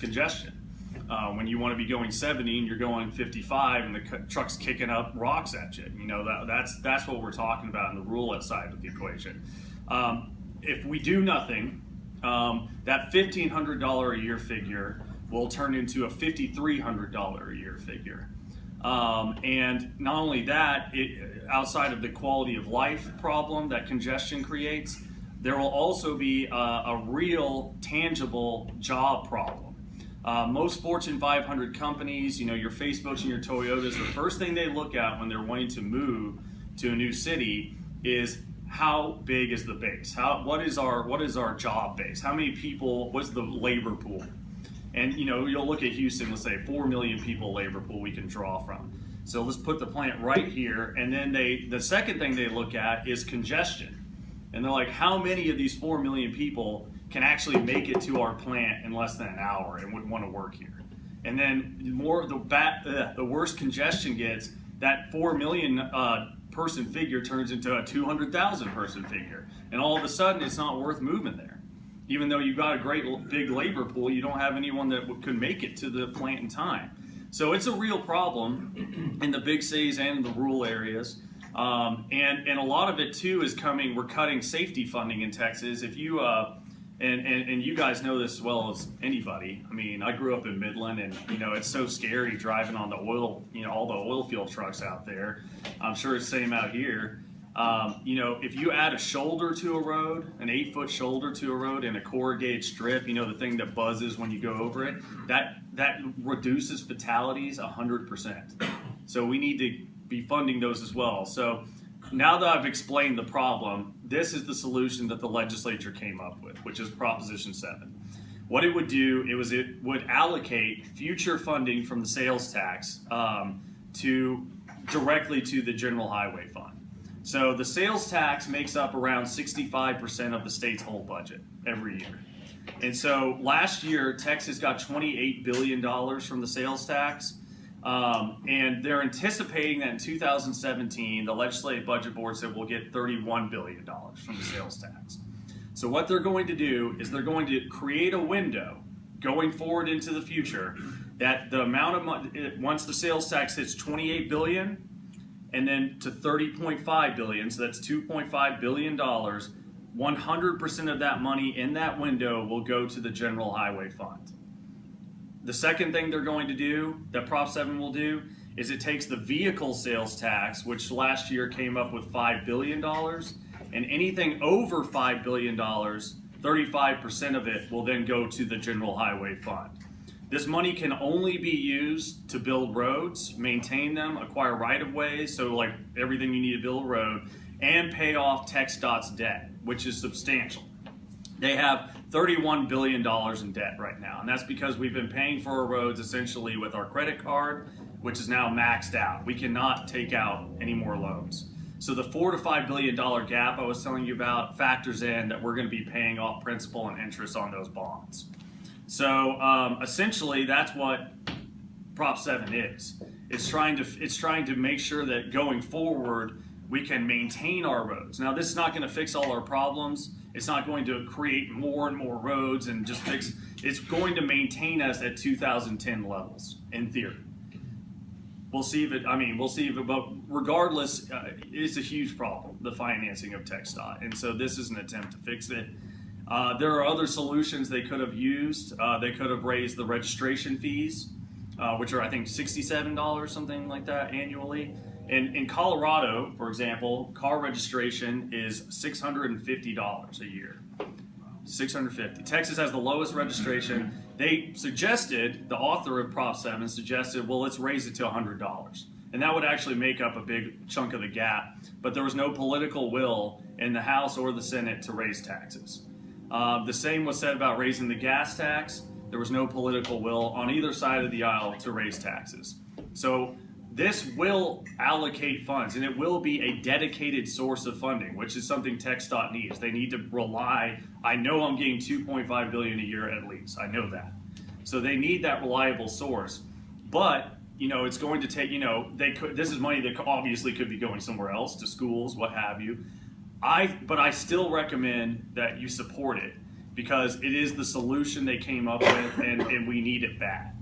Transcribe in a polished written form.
congestion. When you want to be going 70 and you're going 55 and the truck's kicking up rocks at you, that's what we're talking about in the rural side of the equation. If we do nothing, that $1,500 a year figure will turn into a $5,300 a year figure. And not only that, outside of the quality of life problem that congestion creates, there will also be a real tangible job problem. Most Fortune 500 companies, your Facebooks and your Toyotas, the first thing they look at when they're wanting to move to a new city is how big is the base? What is our job base? How many people? What's the labor pool? And you'll look at Houston. Let's say 4 million people labor pool we can draw from. So let's put the plant right here, and then the second thing they look at is congestion, and they're like, how many of these 4 million people can actually make it to our plant in less than an hour and would want to work here? And then the worse congestion gets, that 4 million person figure turns into a 200,000 person figure, and all of a sudden it's not worth moving there. Even though you've got a great big labor pool, you don't have anyone that could make it to the plant in time. So it's a real problem in the big cities and in the rural areas. And a lot of it too is we're cutting safety funding in Texas. If you, and you guys know this as well as anybody. I mean, I grew up in Midland, and it's so scary driving on the oil, all the oil field trucks out there. I'm sure it's the same out here. If you add a shoulder to a road, an 8-foot shoulder to a road, and a corrugated strip, the thing that buzzes when you go over it, that reduces fatalities 100%. So we need to be funding those as well. So now that I've explained the problem, this is the solution that the legislature came up with, which is Proposition 7. What it would do, it would allocate future funding from the sales tax directly to the General Highway Fund. So the sales tax makes up around 65% of the state's whole budget every year. And so last year, Texas got $28 billion from the sales tax. And they're anticipating that in 2017, the Legislative Budget Board said we'll get $31 billion from the sales tax. So what they're going to do is they're going to create a window going forward into the future that the amount of money, once the sales tax hits $28 billion, and then to $30.5 billion, so that's $2.5 billion, 100% of that money in that window will go to the General Highway Fund. The second thing they're going to do, that Prop 7 will do, is it takes the vehicle sales tax, which last year came up with $5 billion, and anything over $5 billion, 35% of it will then go to the General Highway Fund. This money can only be used to build roads, maintain them, acquire right-of-ways, so like everything you need to build a road, and pay off TxDOT's debt, which is substantial. They have $31 billion in debt right now, and that's because we've been paying for our roads essentially with our credit card, which is now maxed out. We cannot take out any more loans. So the $4 to $5 billion gap I was telling you about factors in that we're going to be paying off principal and interest on those bonds. So essentially, that's what Prop 7 is. It's trying to make sure that going forward we can maintain our roads. Now, this is not going to fix all our problems. It's not going to create more and more roads and just fix. It's going to maintain us at 2010 levels in theory. We'll see if it. We'll see if it. But regardless, it's a huge problem, the financing of TxDOT, and so this is an attempt to fix it. There are other solutions they could have used. They could have raised the registration fees, which are I think $67, something like that annually. In Colorado, for example, car registration is $650 a year. $650. Texas has the lowest registration. They suggested, the author of Prop 7 suggested, well, let's raise it to $100. And that would actually make up a big chunk of the gap. But there was no political will in the House or the Senate to raise taxes. The same was said about raising the gas tax. There was no political will on either side of the aisle to raise taxes. So this will allocate funds, and it will be a dedicated source of funding, which is something TxDOT needs. They need to rely. I know I'm getting $2.5 billion a year at least. I know that. So they need that reliable source. But it's going to take. They could. This is money that obviously could be going somewhere else, to schools, what have you. But I still recommend that you support it. because it is the solution they came up with, and we need it bad.